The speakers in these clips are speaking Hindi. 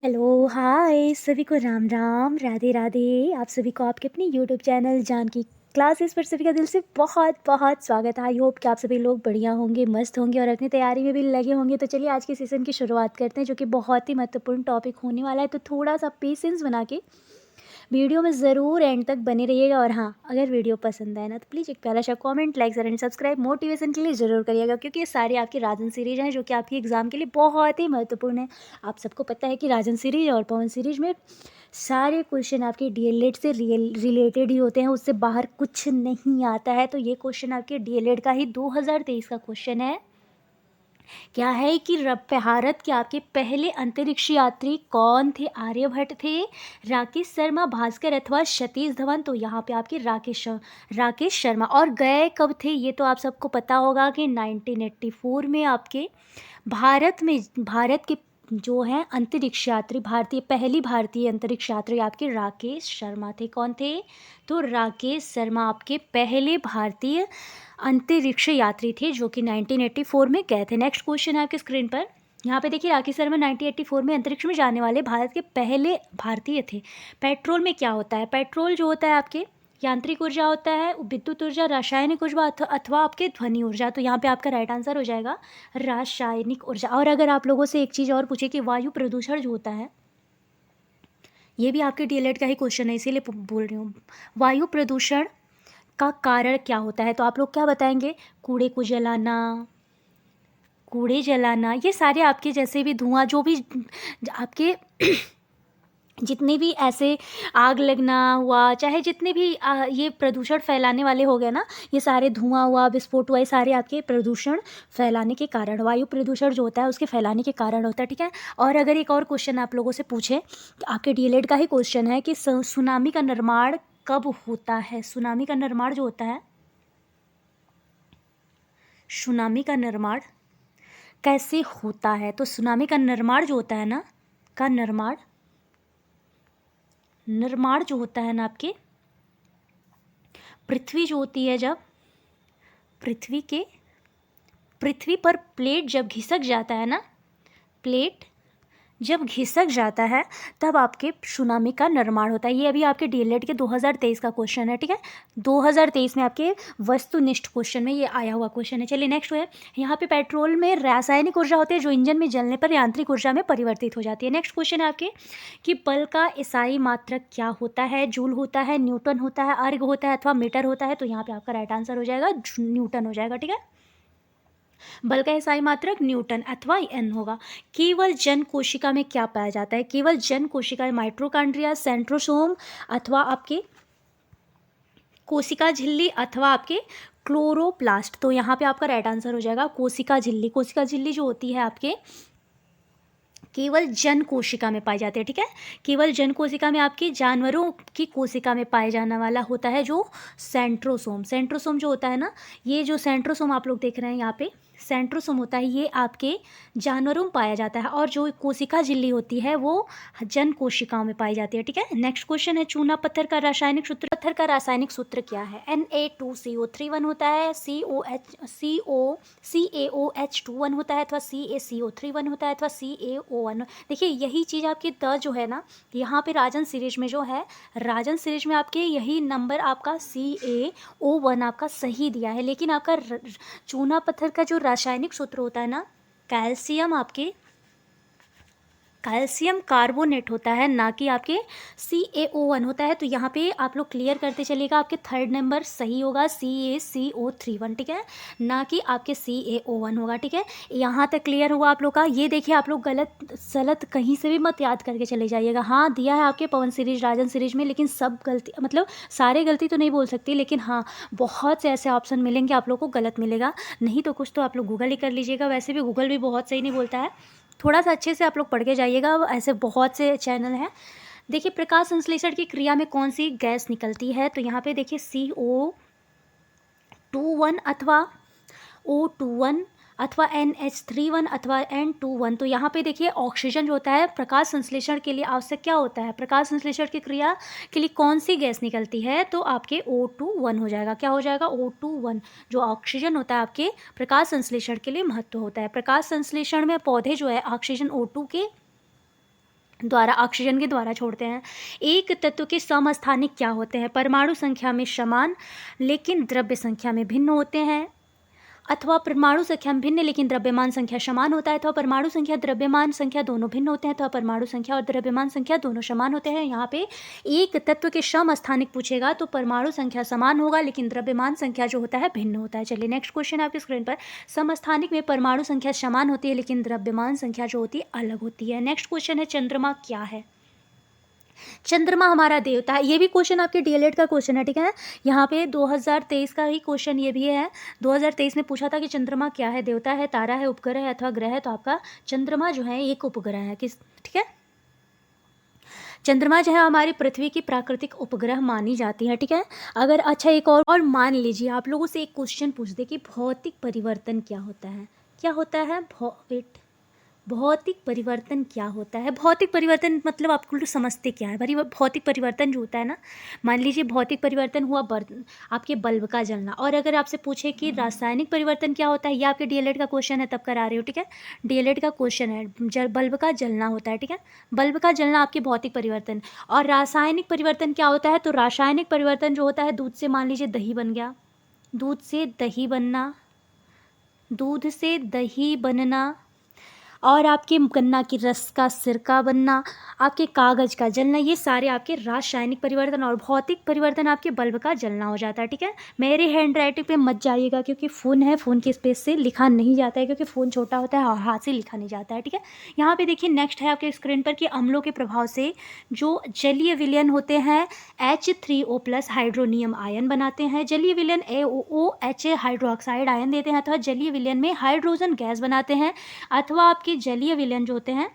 हेलो, हाय सभी को राम राम, राधे राधे। आप सभी को आपके अपने यूट्यूब चैनल जानकी क्लासेस पर सभी का दिल से बहुत बहुत स्वागत है। आई होप कि आप सभी लोग बढ़िया होंगे, मस्त होंगे और अपनी तैयारी में भी लगे होंगे। तो चलिए आज के सेशन की शुरुआत करते हैं, जो कि बहुत ही महत्वपूर्ण टॉपिक होने वाला है। तो थोड़ा सा पेशेंस बना के वीडियो में ज़रूर एंड तक बने रहिएगा। और हाँ, अगर वीडियो पसंद आए ना तो प्लीज़ एक प्यारा सा comment, like and subscribe motivation के लिए ज़रूर करिएगा, क्योंकि ये सारी आपकी राजन सीरीज हैं जो कि आपकी एग्ज़ाम के लिए बहुत ही महत्वपूर्ण है। आप सबको पता है कि राजन सीरीज और पवन सीरीज में सारे क्वेश्चन आपके डीएलएड से रिलेटेड ही होते हैं, उससे बाहर कुछ नहीं आता है। तो ये क्वेश्चन आपके डीएलएड का ही 2023 का क्वेश्चन है। क्या है कि भारत के आपके पहले अंतरिक्ष यात्री कौन थे? आर्यभट्ट थे, राकेश शर्मा, भास्कर अथवा सतीश धवन। तो यहाँ पे आपके राकेश शर्मा। और गए कब थे ये तो आप सबको पता होगा कि 1984 में आपके भारत के जो हैं अंतरिक्ष यात्री, पहली भारतीय अंतरिक्ष यात्री आपके राकेश शर्मा थे। कौन थे? तो राकेश शर्मा आपके पहले भारतीय अंतरिक्ष यात्री थे जो कि 1984 में गए थे। नेक्स्ट क्वेश्चन है आपके स्क्रीन पर। यहाँ पे देखिए, राकेश शर्मा 1984 में अंतरिक्ष में जाने वाले भारत के पहले भारतीय थे। पेट्रोल में क्या होता है? पेट्रोल जो होता है आपके यांत्रिक ऊर्जा होता है, विद्युत ऊर्जा, रासायनिक ऊर्जा अथवा आपके ध्वनि ऊर्जा। तो यहाँ पे आपका राइट आंसर हो जाएगा रासायनिक ऊर्जा। और अगर आप लोगों से एक चीज़ और पूछे कि वायु प्रदूषण जो होता है, ये भी आपके डीएलएड का ही क्वेश्चन है, इसीलिए बोल रही हूँ। वायु प्रदूषण का कारण क्या होता है? तो आप लोग क्या बताएंगे? कूड़े जलाना, ये सारे आपके जैसे भी धुआं, जो भी आपके जितने भी ऐसे आग लगना हुआ, चाहे जितने भी ये प्रदूषण फैलाने वाले हो गए ना, ये सारे धुआं हुआ, विस्फोट हुआ, ये सारे आपके प्रदूषण फैलाने के कारण, वायु प्रदूषण जो होता है उसके फैलाने के कारण होता है। ठीक है। और अगर एक और क्वेश्चन आप लोगों से पूछे, आपके डीएलएड का ही क्वेश्चन है कि सुनामी का निर्माण कब होता है? सुनामी का निर्माण जो होता है, सुनामी का निर्माण कैसे होता है? तो सुनामी का निर्माण जो होता है ना, निर्माण जो होता है ना आपके, पृथ्वी जो होती है, जब पृथ्वी पर प्लेट जब घिसक जाता है ना, प्लेट जब घिसक जाता है तब आपके सुनामी का निर्माण होता है। ये अभी आपके डीएलएड के 2023 का क्वेश्चन है। ठीक है, 2023 में आपके वस्तुनिष्ठ क्वेश्चन में ये आया हुआ क्वेश्चन है। चलिए नेक्स्ट है, यहाँ पे पेट्रोल में रासायनिक ऊर्जा होती है जो इंजन में जलने पर यांत्रिक ऊर्जा में परिवर्तित हो जाती है। नेक्स्ट क्वेश्चन है आपके कि बल का इकाई मात्रक क्या होता है? जूल होता है, न्यूटन होता है, अर्ग होता है अथवा मीटर होता है। तो यहाँ पे आपका राइट आंसर हो जाएगा न्यूटन हो जाएगा। ठीक है, बल का इकाई मात्रक न्यूटन अथवा एन होगा। केवल जन कोशिका में क्या पाया जाता है? केवल जन कोशिका में माइट्रोकॉन्ड्रिया, सेंट्रोसोम अथवा आपके कोशिका झिल्ली अथवा आपके क्लोरोप्लास्ट। तो यहाँ पे आपका राइट आंसर हो जाएगा कोशिका झिल्ली। कोशिका झिल्ली जो होती है आपके केवल जन कोशिका में पाई जाती है। ठीक है, केवल जन कोशिका में आपके जानवरों की कोशिका में पाए जाने वाला होता है जो सेंट्रोसोम। सेंट्रोसोम जो होता है ना, ये जो सेंट्रोसोम आप लोग देख रहे हैं यहाँ पे, सेंट्रोसोम होता है, ये आपके जानवरों में पाया जाता है। और जो कोशिका झिल्ली होती है वो जन कोशिकाओं में पाई जाती है। ठीक है, नेक्स्ट क्वेश्चन है, चूना पत्थर का रासायनिक सूत्र क्या है? Na2CO3 होता है, CaOH2 होता है, अथवा CaCO3 होता है, अथवा CaO1। देखिए यही चीज़ आपकी द जो है ना, यहाँ पे राजन सीरीज में जो है, राजन सीरीज में आपके यही नंबर आपका CaO1 आपका सही दिया है। लेकिन आपका चूना पत्थर का जो रासायनिक सूत्र होता है ना, कैल्शियम कार्बोनेट होता है, ना कि आपके CaO1 होता है। तो यहाँ पे आप लोग क्लियर करते चलिएगा, आपके थर्ड नंबर सही होगा CaCO3। ठीक है, ना कि आपके CaO1 होगा। ठीक है, यहाँ तक क्लियर हुआ आप लोग का। ये देखिए, आप लोग गलत सलत कहीं से भी मत याद करके चले जाइएगा। हाँ, दिया है आपके पवन सीरीज, राजन सीरीज में, लेकिन सब गलती, मतलब सारे गलती तो नहीं बोल सकती, लेकिन हाँ बहुत से ऐसे ऑप्शन मिलेंगे आप लोग को गलत मिलेगा। नहीं तो कुछ तो आप लोग गूगल ही कर लीजिएगा। वैसे भी गूगल भी बहुत सही नहीं बोलता है, थोड़ा सा अच्छे से आप लोग पढ़ के जाइएगा। ऐसे बहुत से चैनल हैं। देखिए, प्रकाश संश्लेषण की क्रिया में कौन सी गैस निकलती है? तो यहाँ पे देखिए CO21 अथवा O21 अथवा NH31 अथवा N21। तो यहाँ पे देखिए, ऑक्सीजन जो होता है प्रकाश संश्लेषण के लिए आवश्यक क्या होता है? प्रकाश संश्लेषण की क्रिया के लिए कौन सी गैस निकलती है? तो आपके O21 हो जाएगा। क्या हो जाएगा? O21। जो ऑक्सीजन होता है आपके प्रकाश संश्लेषण के लिए महत्व होता है। प्रकाश संश्लेषण में पौधे जो है ऑक्सीजन O2 के द्वारा, ऑक्सीजन के द्वारा छोड़ते हैं। एक तत्व के समस्थानिक क्या होते हैं? परमाणु संख्या में समान लेकिन द्रव्य संख्या में भिन्न होते हैं, अथवा परमाणु संख्या में भिन्न लेकिन द्रव्यमान संख्या समान होता है, अथवा परमाणु संख्या द्रव्यमान संख्या दोनों भिन्न होते हैं, अथवा परमाणु संख्या और द्रव्यमान संख्या दोनों समान होते हैं। यहाँ पे एक तत्व के समस्थानिक पूछेगा तो परमाणु संख्या समान होगा लेकिन द्रव्यमान संख्या जो होता है भिन्न होता है। चलिए नेक्स्ट क्वेश्चन आपकी स्क्रीन पर। समस्थानिक में परमाणु संख्या समान होती है लेकिन द्रव्यमान संख्या जो होती है अलग होती है। नेक्स्ट क्वेश्चन है चंद्रमा क्या है? चंद्रमा हमारा देवता है। ये भी क्वेश्चन आपके डीएलएड का क्वेश्चन है, ठीक है। यहाँ पे 2023 का ही क्वेश्चन ये भी है। 2023 में पूछा था कि चंद्रमा क्या है? देवता है, तारा है, उपग्रह है अथवा ग्रह है। तो आपका चंद्रमा जो है एक उपग्रह है, किस, ठीक है। चंद्रमा जो है हमारी पृथ्वी की प्राकृतिक उपग्रह मानी जाती है, ठीक है। अगर अच्छा एक और मान लीजिए आप लोगों से एक क्वेश्चन पूछ दे कि भौतिक परिवर्तन क्या होता है? क्या होता है? भौतिक परिवर्तन क्या होता है? भौतिक परिवर्तन मतलब आप लोग समझते क्या है? भौतिक परिवर्तन जो होता है ना, मान लीजिए भौतिक परिवर्तन हुआ आपके बल्ब का जलना, और अगर आपसे पूछे कि रासायनिक परिवर्तन क्या होता है, ये आपके डीएलएड का क्वेश्चन है तब करा रहे हो, ठीक है। डीएलएड का क्वेश्चन है, बल्ब का जलना होता है, ठीक है। बल्ब का जलना आपके भौतिक परिवर्तन। और रासायनिक परिवर्तन क्या होता है? तो रासायनिक परिवर्तन जो होता है, दूध से मान लीजिए दही बन गया, दूध से दही बनना, दूध से दही बनना, और आपके गन्ना की रस का सिरका बनना, आपके कागज़ का जलना, ये सारे आपके रासायनिक परिवर्तन। और भौतिक परिवर्तन आपके बल्ब का जलना हो जाता है, ठीक है। मेरे हैंड राइटिंग पे मत जाइएगा क्योंकि फ़ोन है, फ़ोन के स्पेस से लिखा नहीं जाता है क्योंकि फ़ोन छोटा होता है और हाथ से लिखा नहीं जाता है, ठीक है। यहाँ पे देखिए नेक्स्ट है आपके स्क्रीन पर कि अम्लों के प्रभाव से जो जलीय विलयन होते हैं H3O+ हाइड्रोनियम आयन बनाते हैं। जलीय विलयन AOH हाइड्रोक्साइड आयन देते हैं, अथवा जलीय विलयन में हाइड्रोजन गैस बनाते हैं, अथवा आपके जलीय विलयन जो होते हैं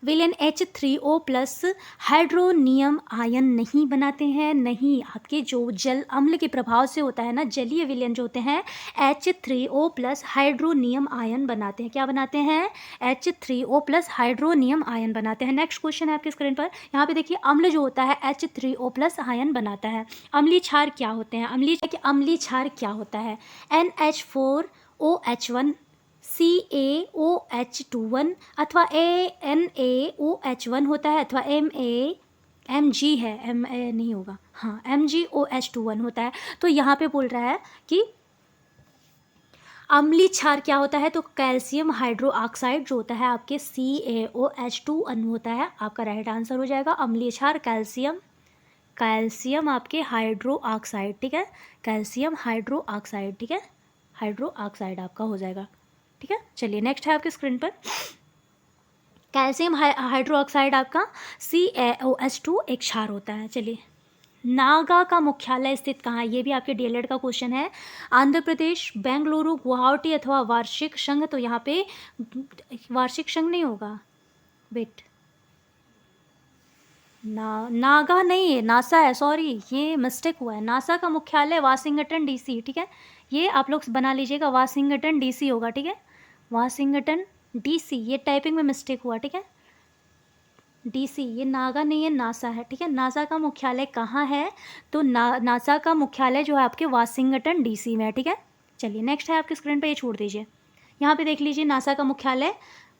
विलयन H3O+ हाइड्रोनियम आयन नहीं बनाते हैं। नहीं, आपके जो जल अम्ल के प्रभाव से होता है ना, जलीय विलयन जो होते हैं H3O+ हाइड्रोनियम आयन बनाते हैं। क्या बनाते हैं? H3O+ हाइड्रोनियम आयन बनाते हैं। नेक्स्ट क्वेश्चन है आपके स्क्रीन पर। यहाँ पे देखिए अम्ल जो होता है H3O+ आयन बनाता है। अम्लीय क्षार क्या होते हैं? अम्लीय क्षार क्या होता है? NH4OH1 CaOH21 अथवा NaOH1 होता है, अथवा Mg है, Ma नहीं होगा, हाँ MgOH21 होता है। तो यहाँ पे बोल रहा है कि अम्लीय क्षार क्या होता है? तो कैल्शियम हाइड्रोक्साइड जो होता है आपके CaOH2 अणु होता है। आपका राइट आंसर हो जाएगा अम्लीय क्षार कैल्शियम आपके हाइड्रोक्साइड, ठीक है। कैल्शियम हाइड्रोक्साइड, ठीक है। हाइड्रोक्साइड आपका हो जाएगा, ठीक है। चलिए नेक्स्ट है आपके स्क्रीन पर। कैल्शियम हाइड्रोक्साइड आपका CaOH2 एक क्षार होता है। चलिए, नागा का मुख्यालय स्थित कहाँ है? ये भी आपके डीएलएड का क्वेश्चन है। आंध्र प्रदेश, बेंगलुरु, गुवाहाटी अथवा वार्षिक संघ। तो यहाँ पे वार्षिक संघ नहीं होगा, वेट, नागा नहीं है, नासा है, सॉरी ये मिस्टेक हुआ है। नासा का मुख्यालय वाशिंगटन DC, ठीक है। ये आप लोग बना लीजिएगा, वाशिंगटन DC होगा, ठीक है। वाशिंगटन DC, ये टाइपिंग में मिस्टेक हुआ, ठीक है। DC, ये नागा नहीं है, नासा है, ठीक है। नासा का मुख्यालय कहाँ है? तो नासा का मुख्यालय जो है आपके वाशिंगटन DC में है, ठीक है। चलिए नेक्स्ट है आपके स्क्रीन पे, ये छोड़ दीजिए। यहाँ पे देख लीजिए नासा का मुख्यालय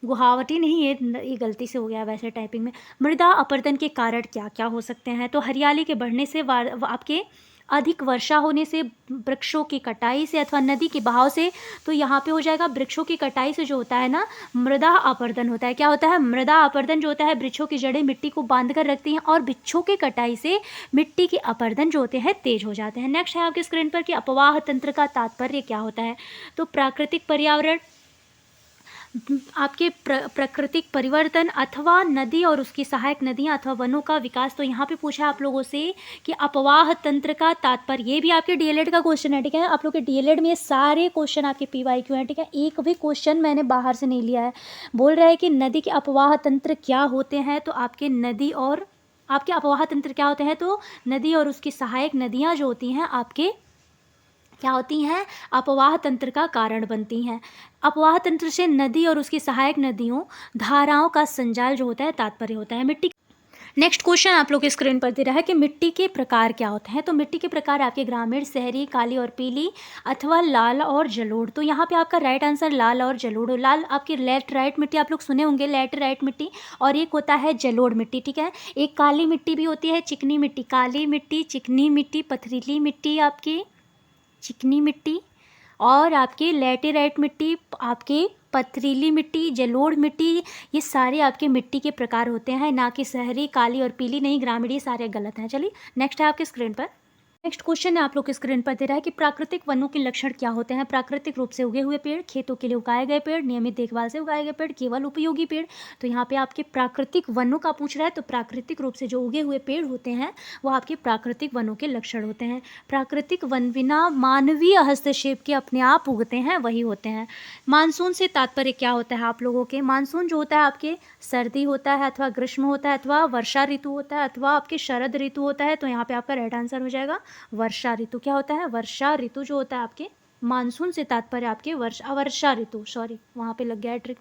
गुवाहाटी नहीं, ये गलती से हो गया वैसे टाइपिंग में। मृदा अपरदन के कारण क्या क्या हो सकते हैं? तो हरियाली के बढ़ने से, आपके अधिक वर्षा होने से, वृक्षों की कटाई से, अथवा नदी के बहाव से। तो यहाँ पे हो जाएगा वृक्षों की कटाई से जो होता है ना, मृदा अपरदन होता है। क्या होता है? मृदा अपरदन जो होता है, वृक्षों की जड़ें मिट्टी को बांध कर रखती हैं और वृक्षों की कटाई से मिट्टी के अपरदन जो होते हैं तेज हो जाते हैं। नेक्स्ट है आपके स्क्रीन पर कि अपवाह तंत्र का तात्पर्य क्या होता है? तो प्राकृतिक पर्यावरण, आपके प्राकृतिक परिवर्तन, अथवा नदी और उसकी सहायक नदियाँ अथवा वनों का विकास। तो यहाँ पे पूछा आप लोगों से कि अपवाह तंत्र का तात्पर्य, ये भी आपके डीएलएड का क्वेश्चन है, ठीक है। आप लोग के डीएलएड में ये सारे क्वेश्चन आपके PYQ हैं, ठीक है। एक भी क्वेश्चन मैंने बाहर से नहीं लिया है। बोल रहा है कि नदी के अपवाह तंत्र क्या होते हैं? तो आपके नदी और आपके अपवाह तंत्र क्या होते हैं? तो नदी और उसकी सहायक नदियाँ जो होती हैं आपके क्या होती हैं? अपवाह तंत्र का कारण बनती हैं। अपवाह तंत्र से नदी और उसकी सहायक नदियों, धाराओं का संजाल जो होता है तात्पर्य होता है। मिट्टी नेक्स्ट क्वेश्चन आप लोग के स्क्रीन पर दे रहा है कि मिट्टी के प्रकार क्या होते हैं। तो मिट्टी के प्रकार आपके ग्रामीण, शहरी, काली और पीली अथवा लाल और जलोढ़। तो यहाँ पे आपका राइट आंसर लाल और जलोढ़। लाल आपकी लेटराइट मिट्टी आप लोग सुने होंगे, लेटराइट मिट्टी, और एक होता है जलोढ़ मिट्टी, ठीक है। एक काली मिट्टी भी होती है, चिकनी मिट्टी, काली मिट्टी, चिकनी मिट्टी, पथरीली मिट्टी आपकी चिकनी मिट्टी, और आपकी लैटेराइट मिट्टी, आपकी पथरीली मिट्टी, जलोढ़ मिट्टी, ये सारे आपके मिट्टी के प्रकार होते हैं, ना कि शहरी, काली और पीली नहीं, ग्रामीण, ये सारे गलत हैं। चलिए नेक्स्ट है आपके स्क्रीन पर। नेक्स्ट क्वेश्चन है आप लोग के स्क्रीन पर दे रहा है कि प्राकृतिक वनों के लक्षण क्या होते हैं। प्राकृतिक रूप से उगे हुए पेड़, खेतों के लिए उगाए गए पेड़, नियमित देखभाल से उगाए गए पेड़, केवल उपयोगी पेड़। तो यहाँ पे आपके प्राकृतिक वनों का पूछ रहा है, तो प्राकृतिक रूप से जो उगे हुए पेड़ होते हैं वो आपके प्राकृतिक वनों के लक्षण होते हैं। प्राकृतिक वन बिना मानवीय हस्तक्षेप के अपने आप उगते हैं, वही होते हैं। मानसून से तात्पर्य क्या होता है आप लोगों के। मानसून जो होता है आपके सर्दी होता है, अथवा ग्रीष्म होता है, अथवा वर्षा ऋतु होता है, अथवा आपके शरद ऋतु होता है। तो यहाँ पे आपका राइट आंसर हो जाएगा वर्षा ऋतु। क्या होता है, वर्षा ऋतु जो होता है आपके, मानसून से तात्पर्य आपके वर्षा ऋतु, सॉरी वहां पे लग गया ट्रिक,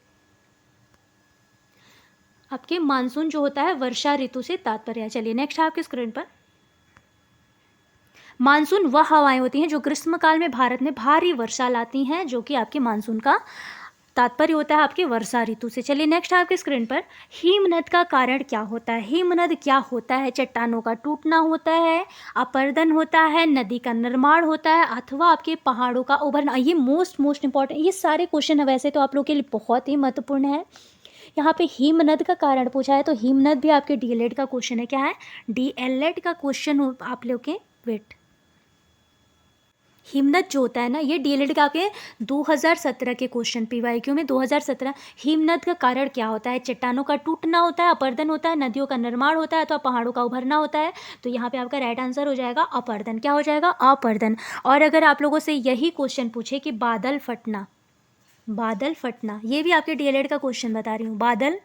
आपके मानसून जो होता है वर्षा ऋतु से तात्पर्य है। चलिए नेक्स्ट है आपके स्क्रीन पर। मानसून वह हवाएं होती हैं जो ग्रीष्म काल में भारत में भारी वर्षा लाती हैं, जो कि आपके मानसून का तात्पर्य होता है आपके वर्षा ऋतु से। चलिए नेक्स्ट आपके स्क्रीन पर, हिमनद का कारण क्या होता है। हिमनद क्या होता है, चट्टानों का टूटना होता है, अपरदन होता है, नदी का निर्माण होता है, अथवा आपके पहाड़ों का उभरना। ये मोस्ट इंपॉर्टेंट, ये सारे क्वेश्चन है वैसे तो आप लोग के लिए बहुत ही महत्वपूर्ण है। यहाँ पे हिमनद का कारण पूछा है, तो हिमनद भी आपके डीएलएड का क्वेश्चन है। क्या है, डीएलएड का क्वेश्चन हो आप लोग के। वेट, हिमनद जो होता है ना, ये डीएलएड का आपके 2017 के क्वेश्चन पीवाईक्यू में 2017, हिमनद का कारण क्या होता है, चट्टानों का टूटना होता है, अपरदन होता है, नदियों का निर्माण होता है, तो पहाड़ों का उभरना होता है। तो यहाँ पे आपका राइट आंसर हो जाएगा अपरदन। क्या हो जाएगा, अपरदन। और अगर आप लोगों से यही क्वेश्चन पूछे कि बादल फटना, बादल फटना, ये भी आपके डीएलएड का क्वेश्चन बता रही हूँ, बादल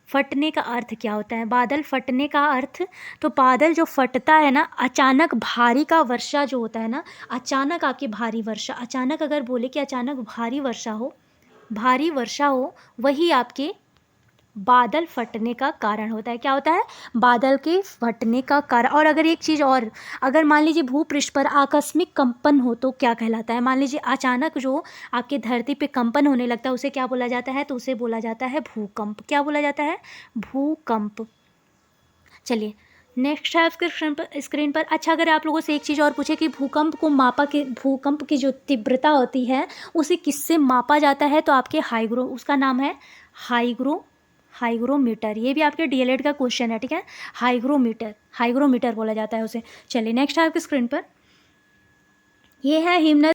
फटने का अर्थ क्या होता है। बादल फटने का अर्थ, तो बादल जो फटता है ना, अचानक भारी का वर्षा जो होता है ना, अचानक आपकी भारी वर्षा, अचानक अगर बोले कि अचानक भारी वर्षा हो, भारी वर्षा हो, वही आपके बादल फटने का कारण होता है। क्या होता है, बादल के फटने का कारण। और अगर एक चीज़ और, अगर मान लीजिए भूपृष्ठ पर आकस्मिक कंपन हो तो क्या कहलाता है। मान लीजिए अचानक जो आपके धरती पे कंपन होने लगता है, उसे क्या बोला जाता है, तो उसे बोला जाता है भूकंप। क्या बोला जाता है, भूकंप। चलिए नेक्स्ट है आपके स्क्रीन पर। अच्छा, अगर आप लोगों से एक चीज़ और पूछे कि भूकंप को मापा के, भूकंप की जो तीव्रता होती है उसे किससे मापा जाता है, तो आपके हाइग्रो, उसका नाम है हाइग्रोमीटर। ये भी आपके डीएलएड का क्वेश्चन है, ठीक है। हाइग्रोमीटर बोला जाता है उसे। चलिए नेक्स्ट है आपके स्क्रीन पर, ये है हिमनद।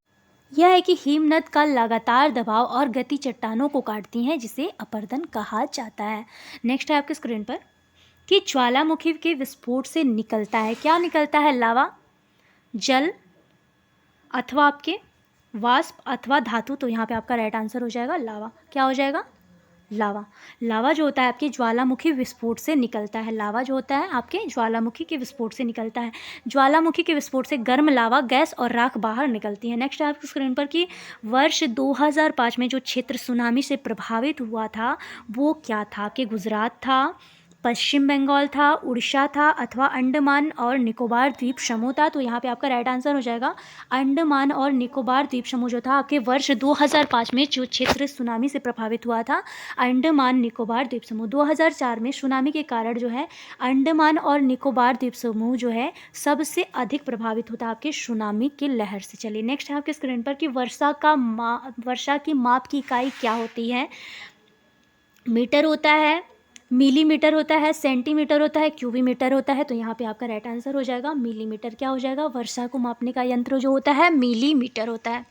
यह है कि हिमनद का लगातार दबाव और गति चट्टानों को काटती है, जिसे अपरदन कहा जाता है। नेक्स्ट है आपके स्क्रीन पर कि ज्वालामुखी के विस्फोट से निकलता है, क्या निकलता है, लावा, जल, अथवा आपके वाष्प, अथवा धातु। तो यहाँ पे आपका राइट आंसर हो जाएगा लावा। क्या हो जाएगा, लावा। लावा जो होता है आपके ज्वालामुखी विस्फोट से निकलता है। लावा जो होता है आपके ज्वालामुखी के विस्फोट से निकलता है। ज्वालामुखी के विस्फोट से गर्म लावा, गैस और राख बाहर निकलती है। नेक्स्ट है आपकी स्क्रीन पर कि वर्ष 2005 में जो क्षेत्र सुनामी से प्रभावित हुआ था वो क्या था, कि गुजरात था, पश्चिम बंगाल था, उड़ीसा था, अथवा अंडमान और निकोबार द्वीप समूह था। तो यहाँ पे आपका राइट आंसर हो जाएगा अंडमान और निकोबार द्वीप समूह जो था आपके वर्ष 2005 में जो क्षेत्र सुनामी से प्रभावित हुआ था, अंडमान निकोबार द्वीप समूह। 2004 में सुनामी के कारण जो है अंडमान और निकोबार द्वीप समूह जो है सबसे अधिक प्रभावित होता है आपके सुनामी की लहर से। चलिए नेक्स्ट है आपके स्क्रीन पर कि वर्षा की माप की इकाई क्या होती है। मीटर होता है, मिलीमीटर होता है, सेंटीमीटर होता है, क्यूबीमीटर होता है। तो यहाँ पे आपका राइट आंसर हो जाएगा मिलीमीटर। क्या हो जाएगा, वर्षा को मापने का यंत्र जो होता है मिलीमीटर होता है।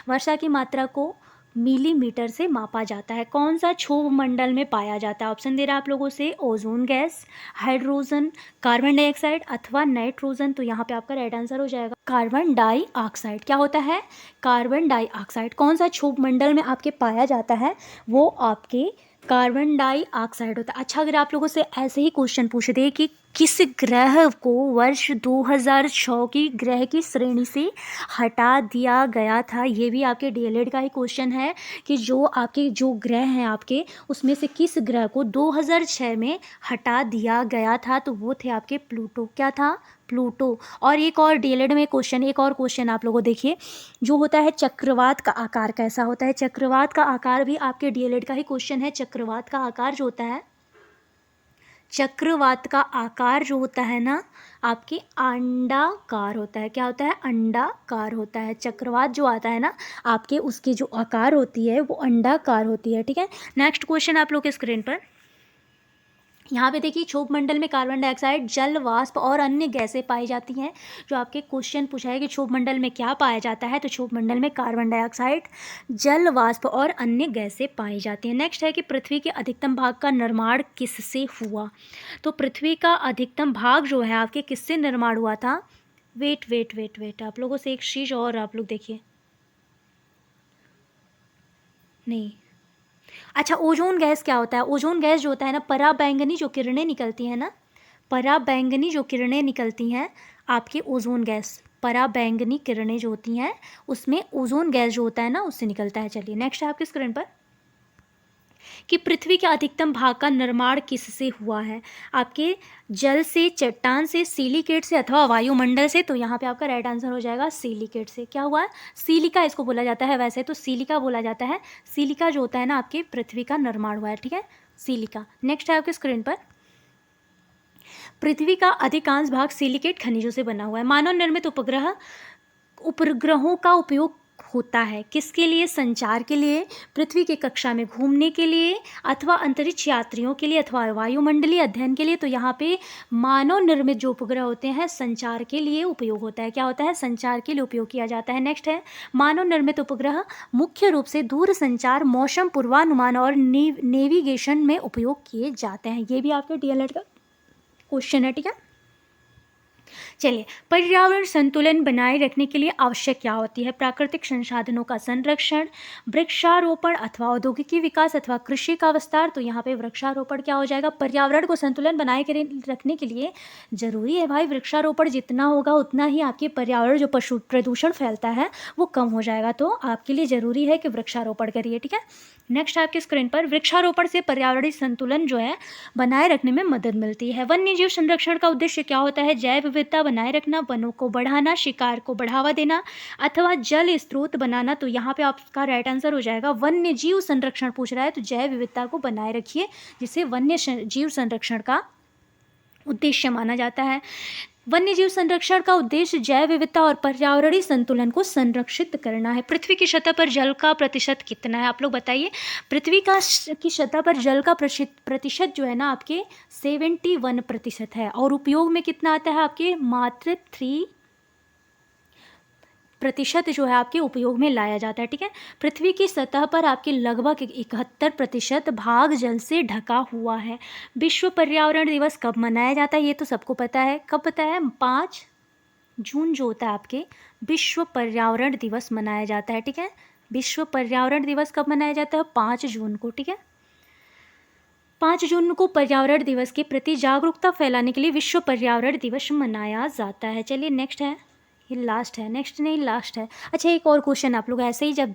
वर्षा की मात्रा को मिलीमीटर से मापा जाता है। कौन सा क्षोभ मंडल में पाया जाता है। ऑप्शन दे रहा है आप लोगों से, ozone gas, hydrogen, carbon dioxide, अथवा नाइट्रोजन। तो यहाँ पे आपका राइट आंसर हो जाएगा कार्बन डाइऑक्साइड। क्या होता है, कार्बन डाइऑक्साइड। कौन सा क्षोभ मंडल में आपके पाया जाता है, वो आपके कार्बन डाइऑक्साइड होता है। अच्छा, अगर आप लोगों से ऐसे ही क्वेश्चन पूछ दे कि किस ग्रह को वर्ष 2006 की ग्रह की श्रेणी से हटा दिया गया था, ये भी आपके डीएलएड का ही क्वेश्चन है कि जो आपके जो ग्रह हैं आपके, उसमें से किस ग्रह को 2006 में हटा दिया गया था, तो वो थे आपके प्लूटो। क्या था? प्लूटो। और एक और डीएलएड में क्वेश्चन, एक और क्वेश्चन आप लोगों देखिए, जो होता है चक्रवात का आकार कैसा होता है। चक्रवात का आकार भी आपके डीएलएड का ही क्वेश्चन है। चक्रवात का आकार जो होता है, चक्रवात का आकार जो होता है ना आपके अंडाकार होता है। क्या होता है? अंडाकार होता है। चक्रवात जो आता है ना आपके, उसकी जो आकार होती है वो अंडाकार होती है। ठीक है, नेक्स्ट क्वेश्चन आप लोग के स्क्रीन पर यहाँ पे देखिए, क्षोभ मंडल में कार्बन डाइऑक्साइड, जल वाष्प और अन्य गैसें पाई जाती हैं। जो आपके क्वेश्चन पूछा है कि क्षोभ मंडल में क्या पाया जाता है, तो क्षोभ मंडल में कार्बन डाइऑक्साइड, जल वाष्प और अन्य गैसें पाई जाती हैं। नेक्स्ट है कि पृथ्वी के अधिकतम भाग का निर्माण किससे हुआ। तो पृथ्वी का अधिकतम भाग जो है आपके किससे निर्माण हुआ था। वेट आप लोगों से एक चीज़ और आप लोग देखिए, नहीं, अच्छा, ओजोन गैस क्या होता है। ओजोन गैस जो होता है ना, पराबैंगनी जो किरणें निकलती हैं ना, पराबैंगनी जो किरणें निकलती हैं आपके, ओजोन गैस, पराबैंगनी किरणें जो होती हैं उसमें ओजोन गैस जो होता है ना उससे निकलता है। चलिए नेक्स्ट है आपके स्क्रीन पर कि पृथ्वी के अधिकतम भाग का निर्माण किससे हुआ है। आपके जल से, चट्टान से, सिलिकेट से अथवा वायुमंडल से। तो यहाँ पे आपका राइट आंसर हो जाएगा सिलिकेट से। क्या हुआ है? सिलिका इसको बोला जाता है, वैसे तो सिलिका बोला जाता है। सिलिका जो होता है ना आपके, पृथ्वी का निर्माण हुआ है। ठीक है, सिलिका। नेक्स्ट है आपके स्क्रीन पर, पृथ्वी का अधिकांश भाग सिलिकेट खनिजों से बना हुआ है। मानव निर्मित उपग्रहों का उपयोग होता है किसके लिए? संचार के लिए, पृथ्वी की कक्षा में घूमने के लिए, अथवा अंतरिक्ष यात्रियों के लिए, अथवा वायुमंडलीय अध्ययन के लिए। तो यहाँ पे मानव निर्मित जो उपग्रह होते हैं संचार के लिए उपयोग होता है। क्या होता है? संचार के लिए उपयोग किया जाता है। नेक्स्ट है, मानव निर्मित उपग्रह मुख्य रूप से दूर संचार, मौसम पूर्वानुमान और नेविगेशन में उपयोग किए जाते हैं। ये भी आपके डीएलएड का क्वेश्चन है। ठीक है, चलिए, पर्यावरण संतुलन बनाए रखने के लिए आवश्यक क्या होती है। प्राकृतिक संसाधनों का संरक्षण, वृक्षारोपण अथवा औद्योगिकी विकास अथवा कृषि का विस्तार। तो यहाँ पे वृक्षारोपण क्या हो जाएगा? पर्यावरण को संतुलन बनाए रखने के लिए जरूरी है भाई, वृक्षारोपण जितना होगा उतना ही आपके पर्यावरण जो पशु प्रदूषण फैलता है वो कम हो जाएगा। तो आपके लिए जरूरी है कि वृक्षारोपण करिए। ठीक है, नेक्स्ट आपके स्क्रीन पर, वृक्षारोपण से पर्यावरणीय संतुलन जो है बनाए रखने में मदद मिलती है। वन्य जीव संरक्षण का उद्देश्य क्या होता है? जैव विविधता बनाए रखना, वनों को बढ़ाना, शिकार को बढ़ावा देना अथवा जल स्रोत बनाना। तो यहाँ पे आपका राइट आंसर हो जाएगा वन्य जीव संरक्षण पूछ रहा है, तो जैव विविधता को बनाए रखिए, जिसे वन्य जीव संरक्षण का उद्देश्य माना जाता है। वन्य जीव संरक्षण का उद्देश्य जैव विविधता और पर्यावरणीय संतुलन को संरक्षित करना है। पृथ्वी की सतह पर जल का प्रतिशत कितना है, आप लोग बताइए। पृथ्वी की सतह पर जल का प्रतिशत जो है ना आपके 71% है, और उपयोग में कितना आता है आपके? मात्र 3% जो है आपके उपयोग में लाया जाता है। ठीक है, पृथ्वी की सतह पर आपके लगभग 71% भाग जल से ढका हुआ है। विश्व पर्यावरण दिवस कब मनाया जाता है? ये तो सबको पता है। कब पता है? 5 जून जो होता है आपके, विश्व पर्यावरण दिवस मनाया जाता है। ठीक है, विश्व पर्यावरण दिवस कब मनाया जाता है? 5 जून को। ठीक है, 5 जून को पर्यावरण दिवस के प्रति जागरूकता फैलाने के लिए विश्व पर्यावरण दिवस मनाया जाता है। चलिए नेक्स्ट है, ये लास्ट है, नेक्स्ट नहीं लास्ट है। अच्छा, एक और क्वेश्चन आप लोग ऐसे ही, जब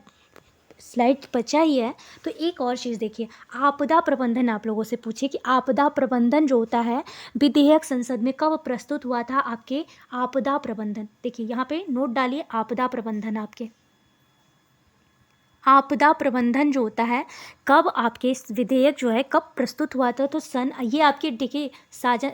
स्लाइड बचा ही है तो एक और चीज़ देखिए, आपदा प्रबंधन आप लोगों से पूछे कि आपदा प्रबंधन जो होता है विधेयक संसद में कब प्रस्तुत हुआ था आपके। आपदा प्रबंधन देखिए यहाँ पे नोट डालिए, आपदा प्रबंधन आपके, आपदा प्रबंधन जो होता है कब आपके विधेयक जो है कब प्रस्तुत हुआ था। तो सन, ये आपके देखिए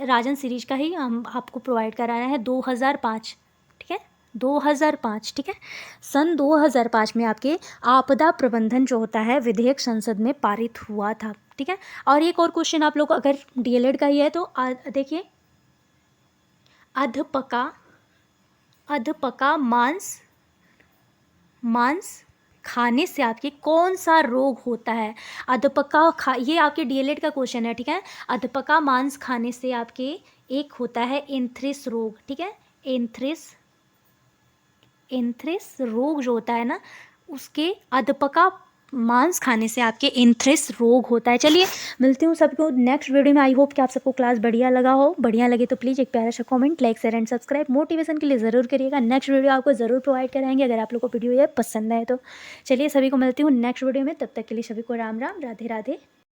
राजन सीरीज का ही हम आपको प्रोवाइड करा रहे हैं, 2005। ठीक है, 2005। ठीक है, सन 2005 में आपके आपदा प्रबंधन जो होता है विधेयक संसद में पारित हुआ था। ठीक है, और एक और क्वेश्चन आप लोग अगर डीएलएड का ही है तो देखिए, अधपका मांस खाने से आपके कौन सा रोग होता है। ये आपके डीएलएड का क्वेश्चन है। ठीक है, अधपका मांस खाने से आपके एक होता है एंथ्रेक्स रोग। ठीक है, एंथ्रेक्स रोग जो होता है ना, उसके अधपका मांस खाने से आपके एंथ्रेक्स रोग होता है। चलिए मिलती हूँ सबको नेक्स्ट वीडियो में। आई होप कि आप सबको क्लास बढ़िया लगा हो। बढ़िया लगे तो प्लीज़ एक प्यारा सा comment, like, share and subscribe motivation के लिए ज़रूर करिएगा। नेक्स्ट वीडियो आपको ज़रूर प्रोवाइड कराएंगे अगर आप लोग को वीडियो ये पसंद आए तो। चलिए सभी को मिलती हूँ नेक्स्ट वीडियो में, तब तक के लिए सभी को राम राम, राधे राधे।